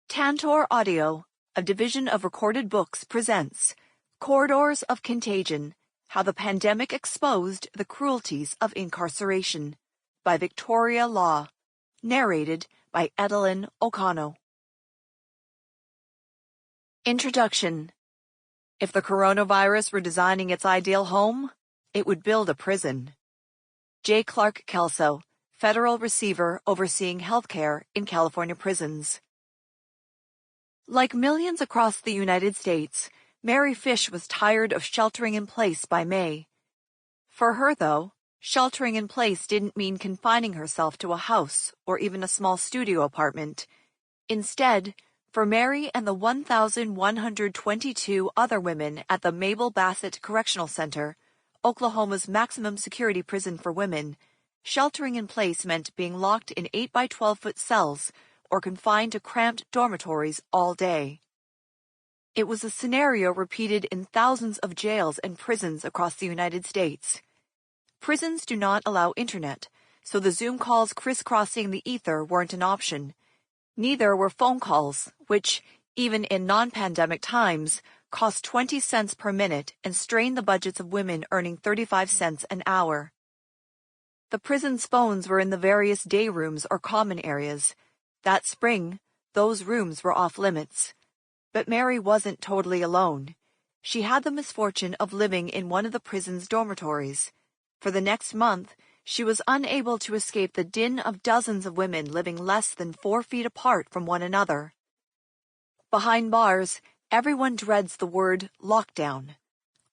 Tantor Audio, a division of Recorded Books, presents Corridors of Contagion, How the Pandemic Exposed the Cruelties of Incarceration by Victoria Law, narrated by Edelyn Okano. Introduction. If the coronavirus were designing its ideal home, it would build a prison. J. Clark Kelso, Federal Receiver overseeing healthcare in California prisons. Like millions across the United States, Mary Fish was tired of sheltering in place by May. For her, though, sheltering in place didn't mean confining herself to a house or even a small studio apartment. Instead, for Mary and the 1,122 other women at the Mabel Bassett Correctional Center, Oklahoma's maximum security prison for women, sheltering in place meant being locked in 8 by 12-foot cells or confined to cramped dormitories all day. It was a scenario repeated in thousands of jails and prisons across the United States. Prisons do not allow internet, so the Zoom calls crisscrossing the ether weren't an option. Neither were phone calls, which, even in non-pandemic times, cost 20 cents per minute and strained the budgets of women earning 35 cents an hour. The prison's phones were in the various day rooms or common areas. That spring, those rooms were off limits. But Mary wasn't totally alone. She had the misfortune of living in one of the prison's dormitories. For the next month, she was unable to escape the din of dozens of women living less than 4 feet apart from one another. Behind bars, everyone dreads the word lockdown.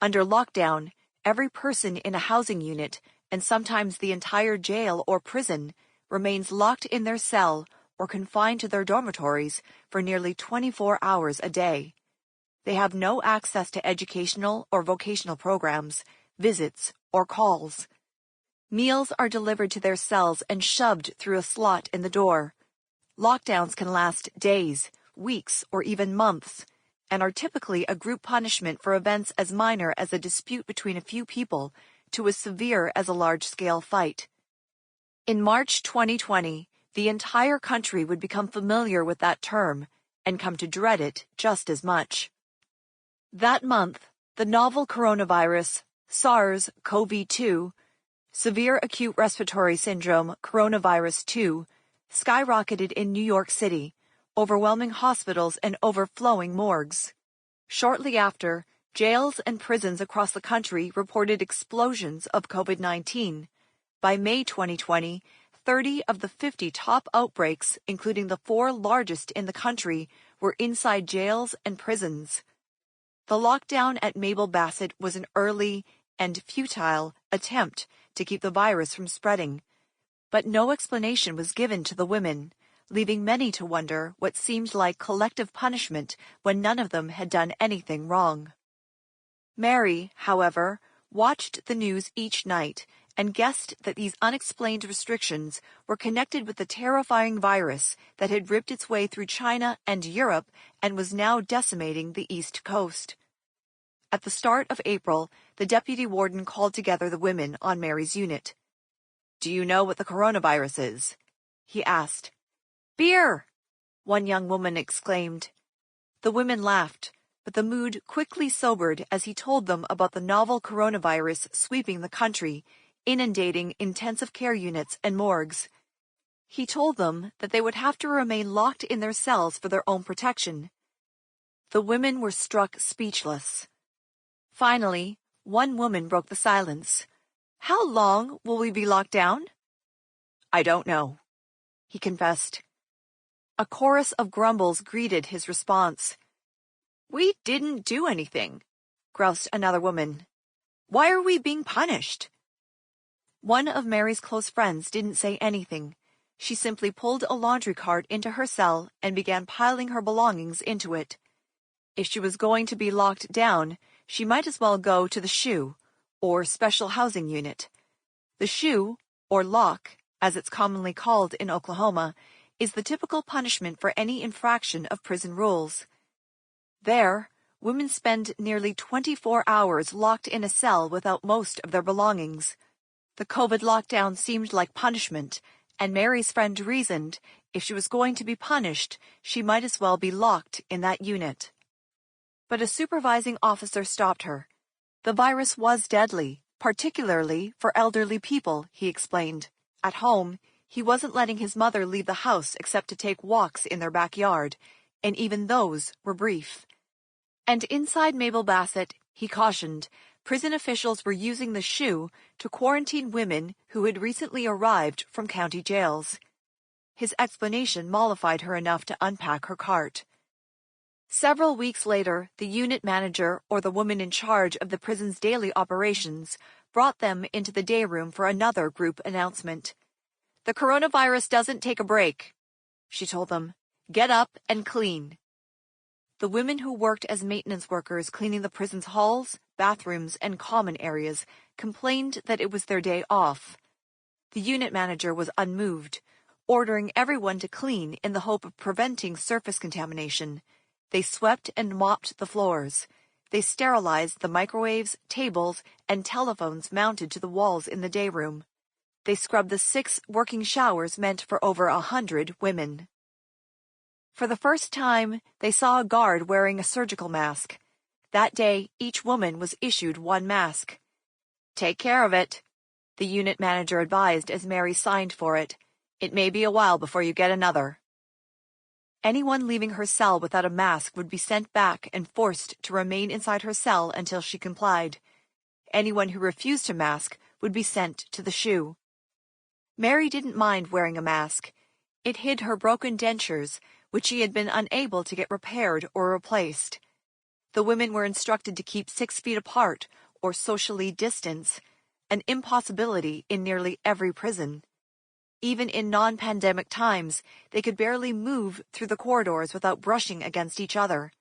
Under lockdown, every person in a housing unit, and sometimes the entire jail or prison, remains locked in their cell or confined to their dormitories for nearly 24 hours a day. They have no access to educational or vocational programs, visits, or calls. Meals are delivered to their cells and shoved through a slot in the door. Lockdowns can last days, weeks, or even months, and are typically a group punishment for events as minor as a dispute between a few people to as severe as a large-scale fight. In March 2020, the entire country would become familiar with that term and come to dread it just as much. That month, the novel coronavirus, SARS-CoV-2, severe acute respiratory syndrome coronavirus 2, skyrocketed in New York City, overwhelming hospitals and overflowing morgues. Shortly after, jails and prisons across the country reported explosions of COVID-19. By May 2020, 30 of the 50 top outbreaks, including the 4 largest in the country, were inside jails and prisons. The lockdown at Mabel Bassett was an early and futile attempt to keep the virus from spreading, but no explanation was given to the women, leaving many to wonder what seemed like collective punishment when none of them had done anything wrong. Mary, however, watched the news each night and guessed that these unexplained restrictions were connected with the terrifying virus that had ripped its way through China and Europe and was now decimating the East Coast. At the start of April, the deputy warden called together the women on Mary's unit. "Do you know what the coronavirus is?" he asked. "Beer!" one young woman exclaimed. The women laughed, but the mood quickly sobered as he told them about the novel coronavirus sweeping the country, inundating intensive care units and morgues. He told them that they would have to remain locked in their cells for their own protection. The women were struck speechless. Finally, one woman broke the silence. "How long will we be locked down?" "I don't know," he confessed. A chorus of grumbles greeted his response. "We didn't do anything," groused another woman. "Why are we being punished?" One of Mary's close friends didn't say anything. She simply pulled a laundry cart into her cell and began piling her belongings into it. If she was going to be locked down, she might as well go to the SHU, or Special Housing Unit. The SHU, or lock, as it's commonly called in Oklahoma, is the typical punishment for any infraction of prison rules. There, women spend nearly 24 hours locked in a cell without most of their belongings. The COVID lockdown seemed like punishment, and Mary's friend reasoned if she was going to be punished, she might as well be locked in that unit. But a supervising officer stopped her. The virus was deadly, particularly for elderly people, he explained. At home, he wasn't letting his mother leave the house except to take walks in their backyard, and even those were brief. And inside Mabel Bassett, he cautioned, prison officials were using the shoe to quarantine women who had recently arrived from county jails. His explanation mollified her enough to unpack her cart. Several weeks later, the unit manager or the woman in charge of the prison's daily operations brought them into the day room for another group announcement. "The coronavirus doesn't take a break," she told them. "Get up and clean." The women who worked as maintenance workers cleaning the prison's halls, bathrooms, and common areas complained that it was their day off. The unit manager was unmoved, ordering everyone to clean in the hope of preventing surface contamination. They swept and mopped the floors. They sterilized the microwaves, tables, and telephones mounted to the walls in the day room. They scrubbed the 6 working showers meant for over 100 women. For the first time, they saw a guard wearing a surgical mask. That day, each woman was issued 1 mask. "Take care of it," the unit manager advised as Mary signed for it. "It may be a while before you get another." Anyone leaving her cell without a mask would be sent back and forced to remain inside her cell until she complied. Anyone who refused to mask would be sent to the shoe. Mary didn't mind wearing a mask. It hid her broken dentures, which she had been unable to get repaired or replaced. The women were instructed to keep 6 feet apart or socially distance, an impossibility in nearly every prison. Even in non-pandemic times, they could barely move through the corridors without brushing against each other.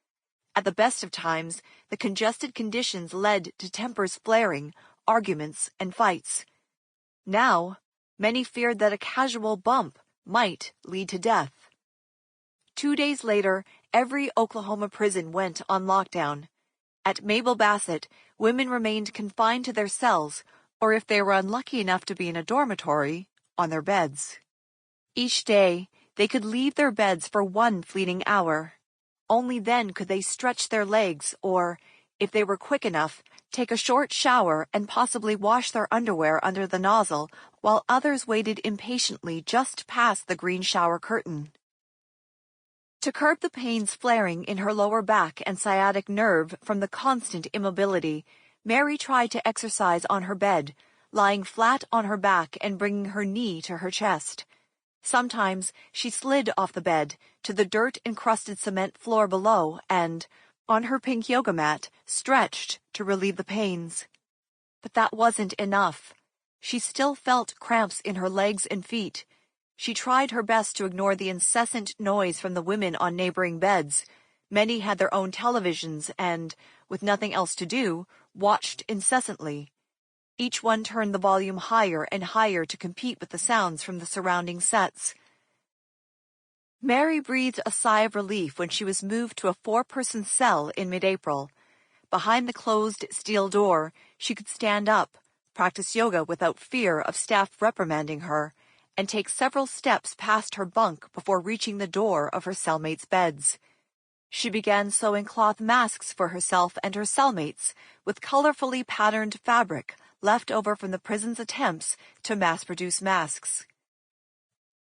At the best of times, the congested conditions led to tempers flaring, arguments, and fights. Now, many feared that a casual bump might lead to death. 2 days later, every Oklahoma prison went on lockdown. At Mabel Bassett, women remained confined to their cells, or if they were unlucky enough to be in a dormitory, on their beds. Each day, they could leave their beds for 1 fleeting hour. Only then could they stretch their legs or, if they were quick enough, take a short shower and possibly wash their underwear under the nozzle, while others waited impatiently just past the green shower curtain. To curb the pains flaring in her lower back and sciatic nerve from the constant immobility, Mary tried to exercise on her bed, lying flat on her back and bringing her knee to her chest. Sometimes she slid off the bed to the dirt-encrusted cement floor below and, on her pink yoga mat, stretched to relieve the pains. But that wasn't enough. She still felt cramps in her legs and feet. She tried her best to ignore the incessant noise from the women on neighboring beds. Many had their own televisions and, with nothing else to do, watched incessantly. Each one turned the volume higher and higher to compete with the sounds from the surrounding sets. Mary breathed a sigh of relief when she was moved to a 4-person cell in mid-April. Behind the closed steel door, she could stand up, practice yoga without fear of staff reprimanding her, and take several steps past her bunk before reaching the door of her cellmates' beds. She began sewing cloth masks for herself and her cellmates with colorfully patterned fabric left over from the prison's attempts to mass-produce masks.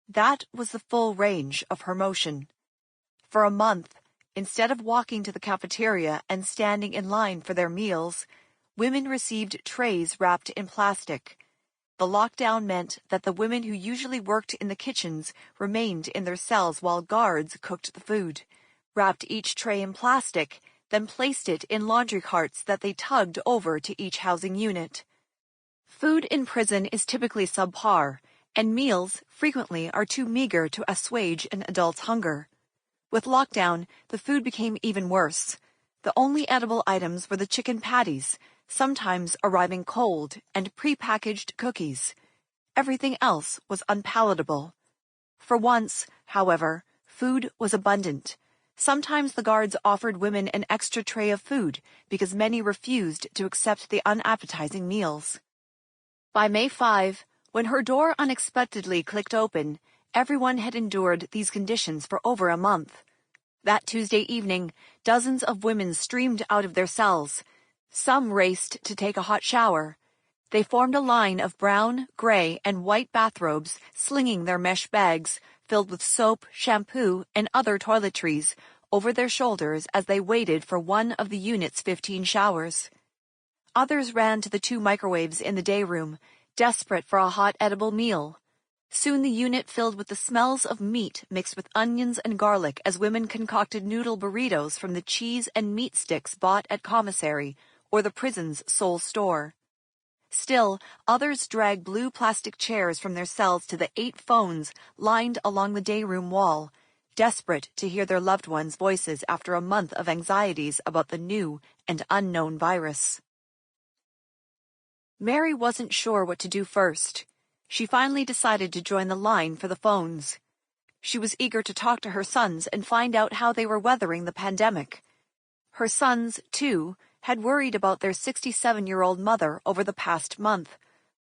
That was the full range of her motion. For a month, instead of walking to the cafeteria and standing in line for their meals, women received trays wrapped in plastic. The lockdown meant that the women who usually worked in the kitchens remained in their cells while guards cooked the food, wrapped each tray in plastic, then placed it in laundry carts that they tugged over to each housing unit. Food in prison is typically subpar, and meals frequently are too meager to assuage an adult's hunger. With lockdown, the food became even worse. The only edible items were the chicken patties, sometimes arriving cold, and prepackaged cookies. Everything else was unpalatable. For once, however, food was abundant. Sometimes the guards offered women an extra tray of food because many refused to accept the unappetizing meals. By May 5, When her door unexpectedly clicked open, everyone had endured these conditions for over a month. That Tuesday evening, dozens of women streamed out of their cells. Some raced to take a hot shower. They formed a line of brown, gray, and white bathrobes, slinging their mesh bags, filled with soap, shampoo, and other toiletries, over their shoulders as they waited for one of the unit's 15 showers. Others ran to the 2 microwaves in the day room, desperate for a hot edible meal. Soon the unit filled with the smells of meat mixed with onions and garlic as women concocted noodle burritos from the cheese and meat sticks bought at commissary or the prison's sole store. Still, others dragged blue plastic chairs from their cells to the 8 phones lined along the day room wall, desperate to hear their loved ones' voices after a month of anxieties about the new and unknown virus. Mary wasn't sure what to do first. She finally decided to join the line for the phones. She was eager to talk to her sons and find out how they were weathering the pandemic. Her sons, too, had worried about their 67-year-old mother over the past month,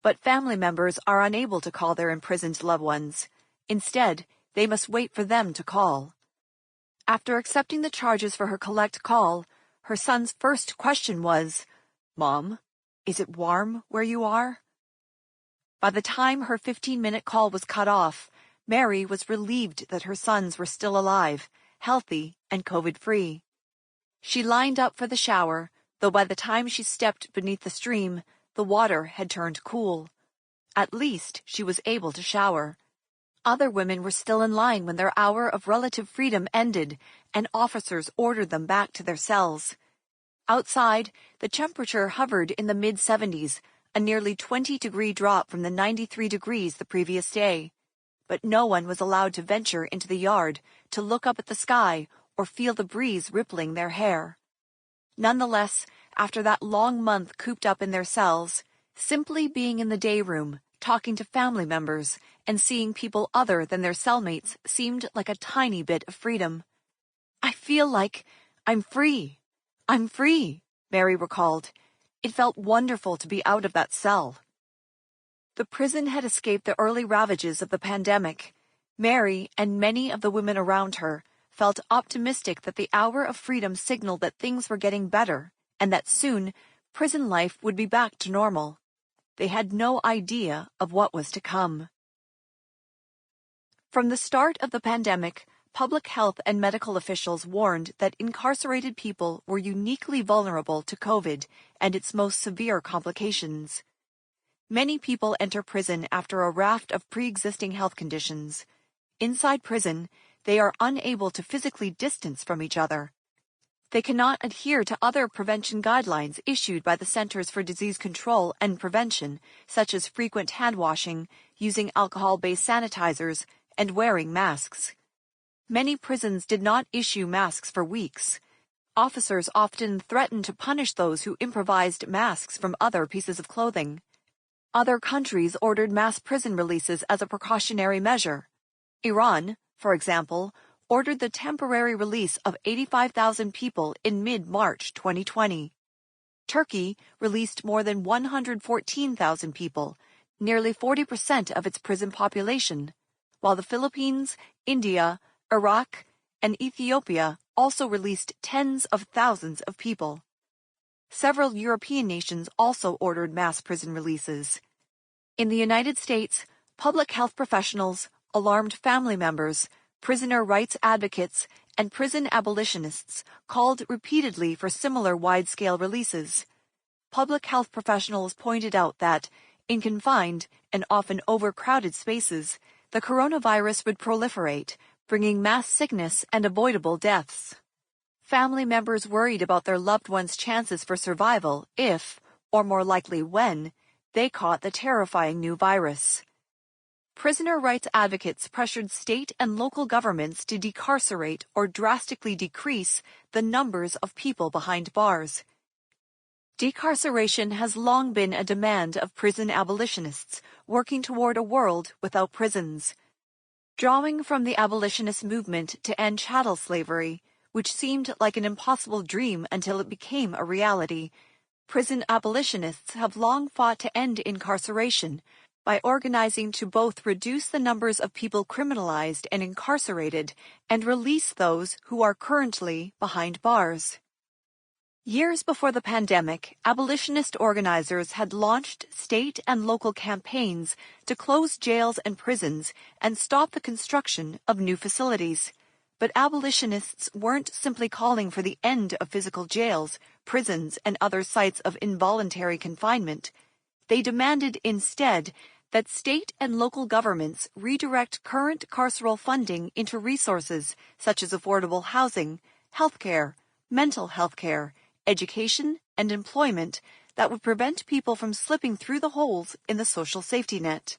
but family members are unable to call their imprisoned loved ones. Instead, they must wait for them to call. After accepting the charges for her collect call, her son's first question was, "Mom, is it warm where you are?" By the time her 15-minute call was cut off, Mary was relieved that her sons were still alive, healthy, and COVID-free. She lined up for the shower, though by the time she stepped beneath the stream, the water had turned cool. At least she was able to shower. Other women were still in line when their hour of relative freedom ended, and officers ordered them back to their cells. Outside, the temperature hovered in the mid-70s, a nearly 20-degree drop from the 93 degrees the previous day. But no one was allowed to venture into the yard to look up at the sky or feel the breeze rippling their hair. Nonetheless, after that long month cooped up in their cells, simply being in the day room, talking to family members, and seeing people other than their cellmates seemed like a tiny bit of freedom. "I feel like I'm free. I'm free," Mary recalled. It felt wonderful to be out of that cell. The prison had escaped the early ravages of the pandemic. Mary and many of the women around her felt optimistic that the hour of freedom signaled that things were getting better and that soon prison life would be back to normal. They had no idea of what was to come. From the start of the pandemic, public health and medical officials warned that incarcerated people were uniquely vulnerable to COVID and its most severe complications. Many people enter prison after a raft of pre-existing health conditions. Inside prison, they are unable to physically distance from each other. They cannot adhere to other prevention guidelines issued by the Centers for Disease Control and Prevention, such as frequent hand washing, using alcohol-based sanitizers, and wearing masks. Many prisons did not issue masks for weeks. Officers often threatened to punish those who improvised masks from other pieces of clothing. Other countries ordered mass prison releases as a precautionary measure. Iran, for example, ordered the temporary release of 85,000 people in mid-March 2020. Turkey released more than 114,000 people, nearly 40% of its prison population, while the Philippines, India, Iraq, and Ethiopia also released tens of thousands of people. Several European nations also ordered mass prison releases. In the United States, public health professionals, alarmed family members, prisoner rights advocates, and prison abolitionists called repeatedly for similar wide-scale releases. Public health professionals pointed out that, in confined and often overcrowded spaces, the coronavirus would proliferate, bringing mass sickness and avoidable deaths. Family members worried about their loved ones' chances for survival if, or more likely when, they caught the terrifying new virus. Prisoner rights advocates pressured state and local governments to decarcerate or drastically decrease the numbers of people behind bars. Decarceration has long been a demand of prison abolitionists working toward a world without prisons. Drawing from the abolitionist movement to end chattel slavery, which seemed like an impossible dream until it became a reality, prison abolitionists have long fought to end incarceration, by organizing to both reduce the numbers of people criminalized and incarcerated and release those who are currently behind bars. Years before the pandemic, abolitionist organizers had launched state and local campaigns to close jails and prisons and stop the construction of new facilities. But abolitionists weren't simply calling for the end of physical jails, prisons, and other sites of involuntary confinement. They demanded instead that state and local governments redirect current carceral funding into resources such as affordable housing, healthcare, mental health care, education, and employment that would prevent people from slipping through the holes in the social safety net.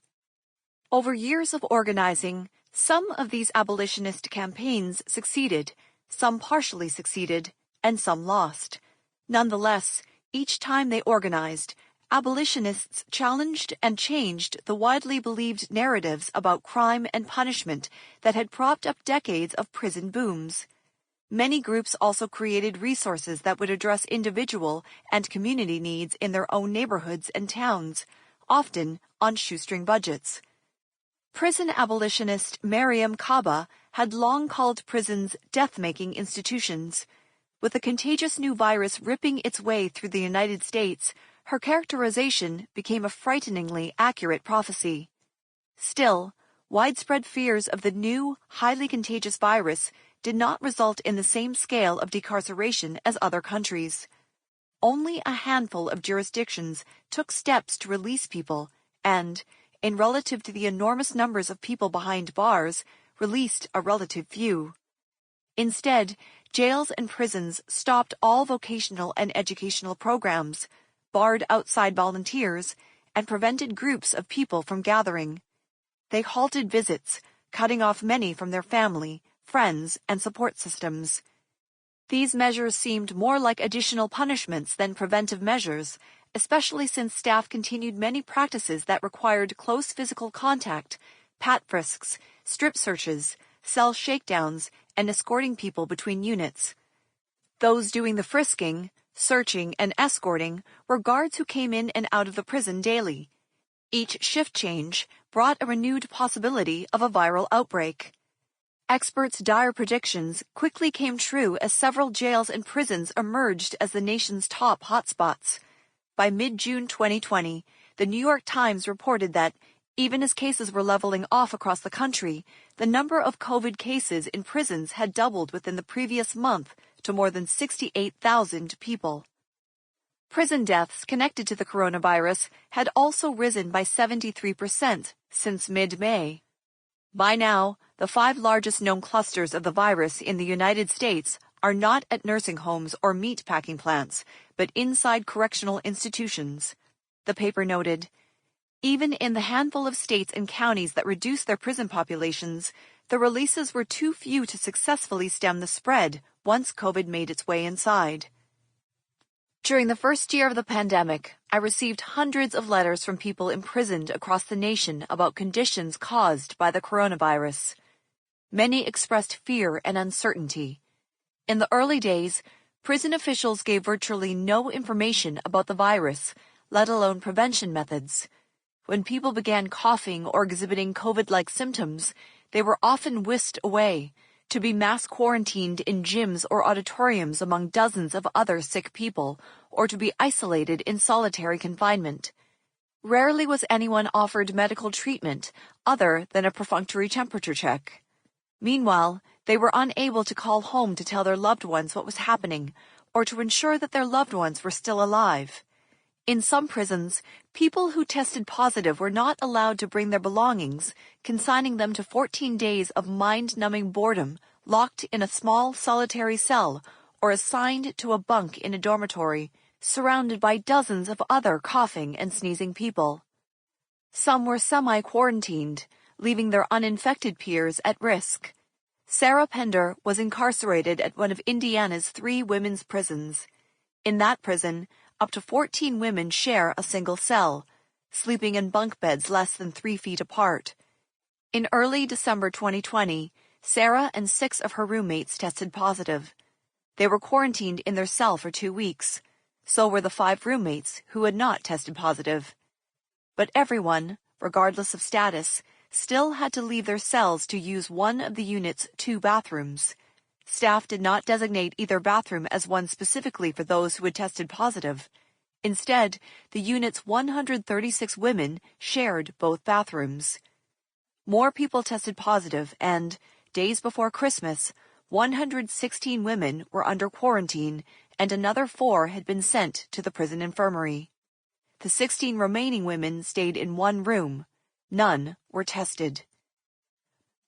Over years of organizing, some of these abolitionist campaigns succeeded, some partially succeeded, and some lost. Nonetheless, each time they organized, abolitionists challenged and changed the widely believed narratives about crime and punishment that had propped up decades of prison booms. Many groups also created resources that would address individual and community needs in their own neighborhoods and towns, often on shoestring budgets. Prison abolitionist Mariam Kaba had long called prisons death-making institutions. With the contagious new virus ripping its way through the United States, her characterization became a frighteningly accurate prophecy. Still, widespread fears of the new, highly contagious virus did not result in the same scale of decarceration as other countries. Only a handful of jurisdictions took steps to release people and, in relative to the enormous numbers of people behind bars, released a relative few. Instead, jails and prisons stopped all vocational and educational programs, barred outside volunteers, and prevented groups of people from gathering. They halted visits, cutting off many from their family, friends, and support systems. These measures seemed more like additional punishments than preventive measures, especially since staff continued many practices that required close physical contact, pat frisks, strip searches, cell shakedowns, and escorting people between units. Those doing the frisking, searching, and escorting were guards who came in and out of the prison daily. Each shift change brought a renewed possibility of a viral outbreak. Experts' dire predictions quickly came true as several jails and prisons emerged as the nation's top hotspots. By mid-June 2020, the New York Times reported that, even as cases were leveling off across the country, the number of COVID cases in prisons had doubled within the previous month to more than 68,000 people. Prison deaths connected to the coronavirus had also risen by 73% since mid-May. By now, the 5 largest known clusters of the virus in the United States are not at nursing homes or meat packing plants, but inside correctional institutions. The paper noted, even in the handful of states and counties that reduced their prison populations, the releases were too few to successfully stem the spread once COVID made its way inside. During the first year of the pandemic, I received hundreds of letters from people imprisoned across the nation about conditions caused by the coronavirus. Many expressed fear and uncertainty. In the early days, prison officials gave virtually no information about the virus, let alone prevention methods. When people began coughing or exhibiting COVID-like symptoms, they were often whisked away, to be mass quarantined in gyms or auditoriums among dozens of other sick people, or to be isolated in solitary confinement. Rarely was anyone offered medical treatment other than a perfunctory temperature check. Meanwhile, they were unable to call home to tell their loved ones what was happening, or to ensure that their loved ones were still alive. In some prisons, people who tested positive were not allowed to bring their belongings, consigning them to 14 days of mind-numbing boredom, locked in a small solitary cell, or assigned to a bunk in a dormitory, surrounded by dozens of other coughing and sneezing people. Some were semi-quarantined, leaving their uninfected peers at risk. Sarah Pender was incarcerated at one of Indiana's 3 women's prisons. In that prison, up to 14 women share a single cell, sleeping in bunk beds less than 3 feet apart. In early December 2020, Sarah and 6 of her roommates tested positive. They were quarantined in their cell for 2 weeks. So were the 5 roommates who had not tested positive. But everyone, regardless of status, still had to leave their cells to use one of the unit's 2 bathrooms. Staff did not designate either bathroom as one specifically for those who had tested positive. Instead, the unit's 136 women shared both bathrooms. More people tested positive and, days before Christmas, 116 women were under quarantine and another 4 had been sent to the prison infirmary. The 16 remaining women stayed in one room. None were tested.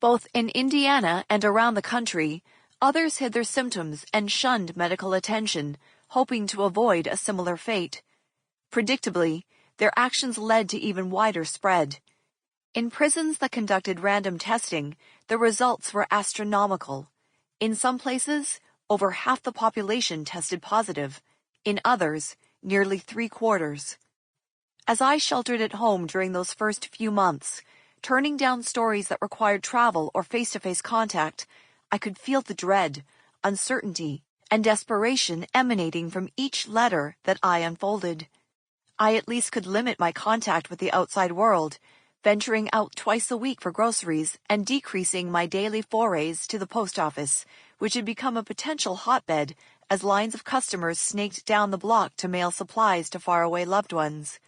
Both in Indiana and around the country, others hid their symptoms and shunned medical attention, hoping to avoid a similar fate. Predictably, their actions led to even wider spread. In prisons that conducted random testing, the results were astronomical. In some places, over half the population tested positive. In others, nearly 3/4. As I sheltered at home during those first few months, turning down stories that required travel or face-to-face contact, I could feel the dread, uncertainty, and desperation emanating from each letter that I unfolded. I at least could limit my contact with the outside world, venturing out twice a week for groceries and decreasing my daily forays to the post office, which had become a potential hotbed as lines of customers snaked down the block to mail supplies to faraway loved ones.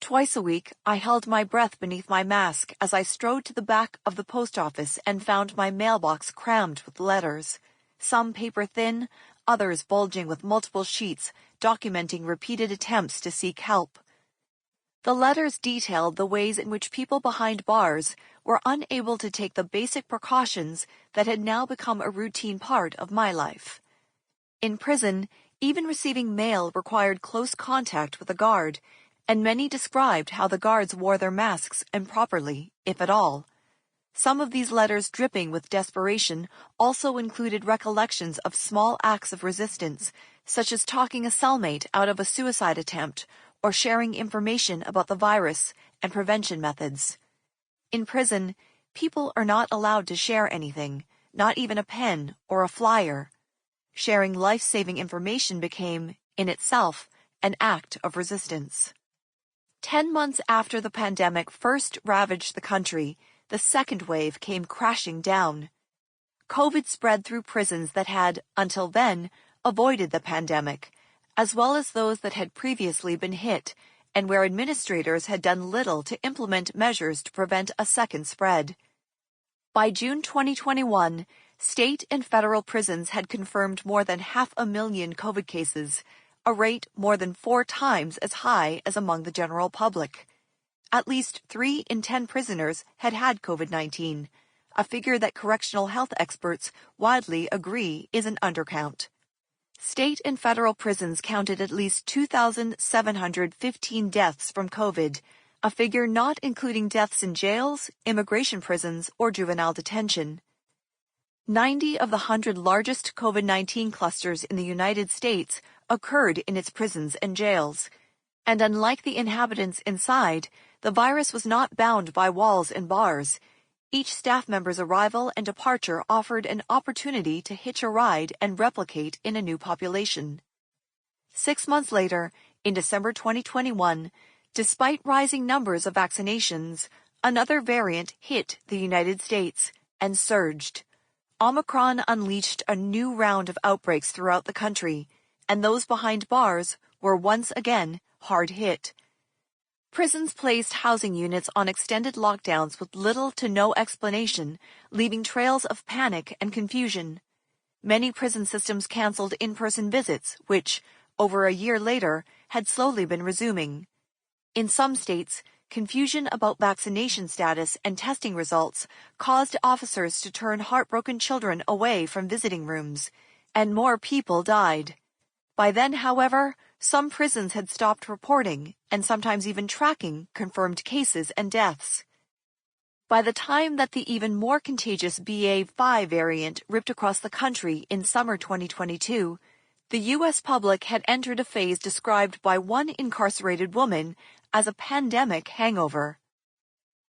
Twice a week, I held my breath beneath my mask as I strode to the back of the post office and found my mailbox crammed with letters, some paper thin, others bulging with multiple sheets documenting repeated attempts to seek help. The letters detailed the ways in which people behind bars were unable to take the basic precautions that had now become a routine part of my life. In prison, even receiving mail required close contact with a guard, and many described how the guards wore their masks improperly, if at all. Some of these letters, dripping with desperation, also included recollections of small acts of resistance, such as talking a cellmate out of a suicide attempt or sharing information about the virus and prevention methods. In prison, people are not allowed to share anything, not even a pen or a flyer. Sharing life-saving information became, in itself, an act of resistance. 10 months after the pandemic first ravaged the country, the second wave came crashing down. COVID spread through prisons that had, until then, avoided the pandemic, as well as those that had previously been hit, and where administrators had done little to implement measures to prevent a second spread. By June 2021, state and federal prisons had confirmed more than 500,000 COVID cases, a rate more than 4 times as high as among the general public. At least 3 in 10 prisoners had had COVID-19, a figure that correctional health experts widely agree is an undercount. State and federal prisons counted at least 2,715 deaths from COVID, a figure not including deaths in jails, immigration prisons, or juvenile detention. 90 of the 100 largest COVID-19 clusters in the United States occurred in its prisons and jails, and unlike the inhabitants inside, the virus was not bound by walls and bars. Each staff member's arrival and departure offered an opportunity to hitch a ride and replicate in a new population. 6 months later, in December 2021, despite rising numbers of vaccinations, another variant hit the United States and surged. Omicron unleashed a new round of outbreaks throughout the country, and those behind bars were once again hard hit. Prisons placed housing units on extended lockdowns with little to no explanation, leaving trails of panic and confusion. Many prison systems canceled in-person visits, which, over a year later, had slowly been resuming. In some states, confusion about vaccination status and testing results caused officers to turn heartbroken children away from visiting rooms, and more people died. By then, however, some prisons had stopped reporting and sometimes even tracking confirmed cases and deaths. By the time that the even more contagious BA.5 variant ripped across the country in summer 2022, the U.S. public had entered a phase described by one incarcerated woman as a pandemic hangover.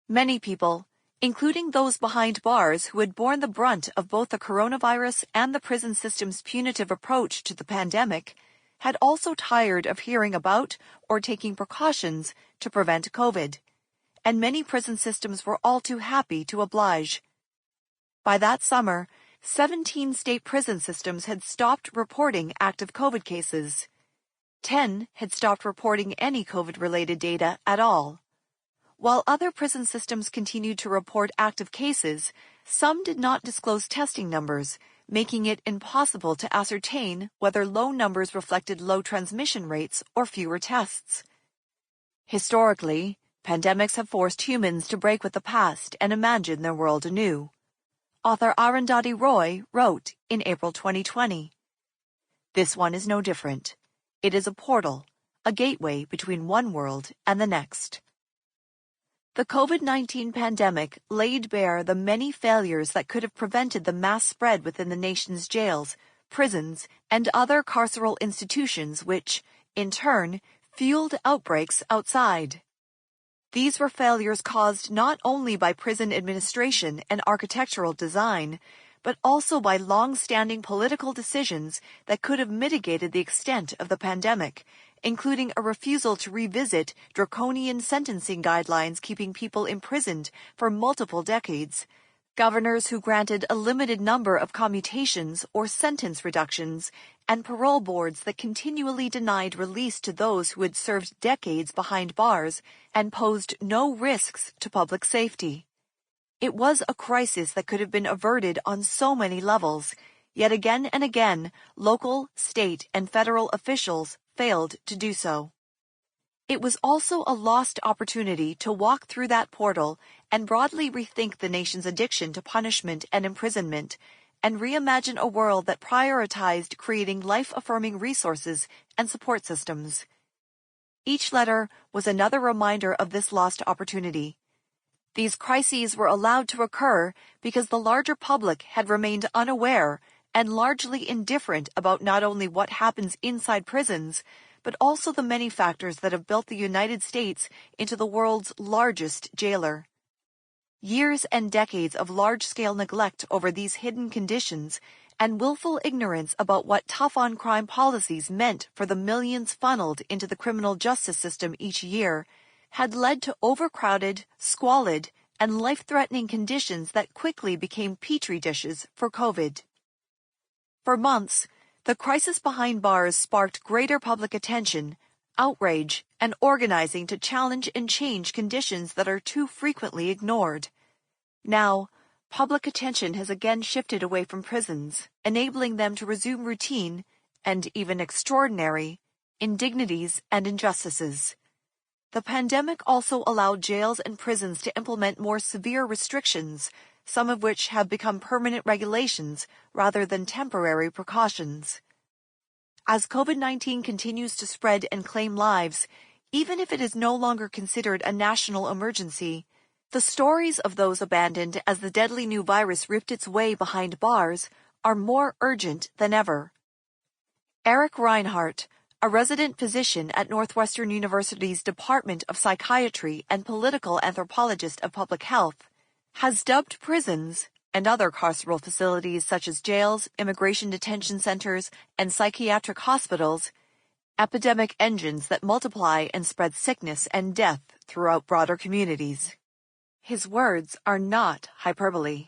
Many people, including those behind bars who had borne the brunt of both the coronavirus and the prison system's punitive approach to the pandemic, had also tired of hearing about or taking precautions to prevent COVID. and many prison systems were all too happy to oblige. By that summer, 17 state prison systems had stopped reporting active COVID cases. 10 had stopped reporting any COVID-related data at all. While other prison systems continued to report active cases, some did not disclose testing numbers, making it impossible to ascertain whether low numbers reflected low transmission rates or fewer tests. Historically, pandemics have forced humans to break with the past and imagine their world anew. Author Arundhati Roy wrote in April 2020, "This one is no different. It is a portal, a gateway between one world and the next." The COVID-19 pandemic laid bare the many failures that could have prevented the mass spread within the nation's jails, prisons, and other carceral institutions which, in turn, fueled outbreaks outside. These were failures caused not only by prison administration and architectural design, but also by long-standing political decisions that could have mitigated the extent of the pandemic, including a refusal to revisit draconian sentencing guidelines keeping people imprisoned for multiple decades, governors who granted a limited number of commutations or sentence reductions, and parole boards that continually denied release to those who had served decades behind bars and posed no risks to public safety. It was a crisis that could have been averted on so many levels, yet again and again, local, state, and federal officials failed to do so. It was also a lost opportunity to walk through that portal and broadly rethink the nation's addiction to punishment and imprisonment, and reimagine a world that prioritized creating life-affirming resources and support systems. Each letter was another reminder of this lost opportunity. These crises were allowed to occur because the larger public had remained unaware and largely indifferent about not only what happens inside prisons, but also the many factors that have built the United States into the world's largest jailer. Years and decades of large-scale neglect over these hidden conditions and willful ignorance about what tough-on-crime policies meant for the millions funneled into the criminal justice system each year had led to overcrowded, squalid, and life-threatening conditions that quickly became petri dishes for COVID. For months, the crisis behind bars sparked greater public attention, outrage, and organizing to challenge and change conditions that are too frequently ignored. Now, public attention has again shifted away from prisons, enabling them to resume routine, and even extraordinary, indignities and injustices. The pandemic also allowed jails and prisons to implement more severe restrictions, some of which have become permanent regulations rather than temporary precautions. As COVID-19 continues to spread and claim lives, even if it is no longer considered a national emergency, the stories of those abandoned as the deadly new virus ripped its way behind bars are more urgent than ever. Eric Reinhardt, a resident physician at Northwestern University's Department of Psychiatry and political anthropologist of public health, has dubbed prisons and other carceral facilities such as jails, immigration detention centers, and psychiatric hospitals epidemic engines that multiply and spread sickness and death throughout broader communities. His words are not hyperbole.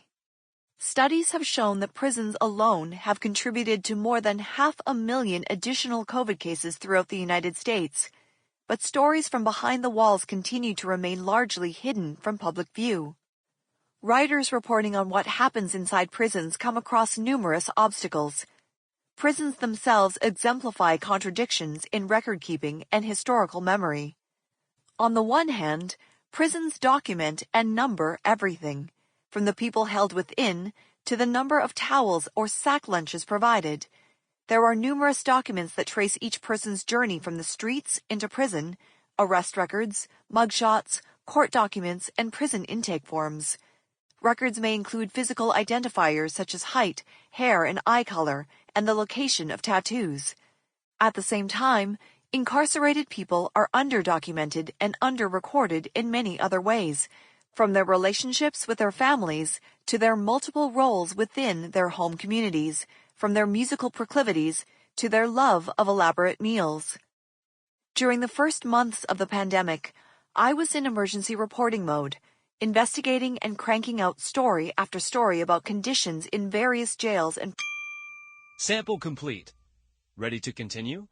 Studies have shown that prisons alone have contributed to more than 500,000 additional COVID cases throughout the United States, but stories from behind the walls continue to remain largely hidden from public view. Writers reporting on what happens inside prisons come across numerous obstacles. Prisons themselves exemplify contradictions in record-keeping and historical memory. On the one hand, prisons document and number everything, from the people held within to the number of towels or sack lunches provided. There are numerous documents that trace each person's journey from the streets into prison, arrest records, mugshots, court documents, and prison intake forms. Records may include physical identifiers such as height, hair, and eye color, and the location of tattoos. At the same time, incarcerated people are underdocumented and underrecorded in many other ways, from their relationships with their families to their multiple roles within their home communities, from their musical proclivities to their love of elaborate meals. During the first months of the pandemic, I was in emergency reporting mode, investigating and cranking out story after story about conditions in various jails and... Sample complete. Ready to continue?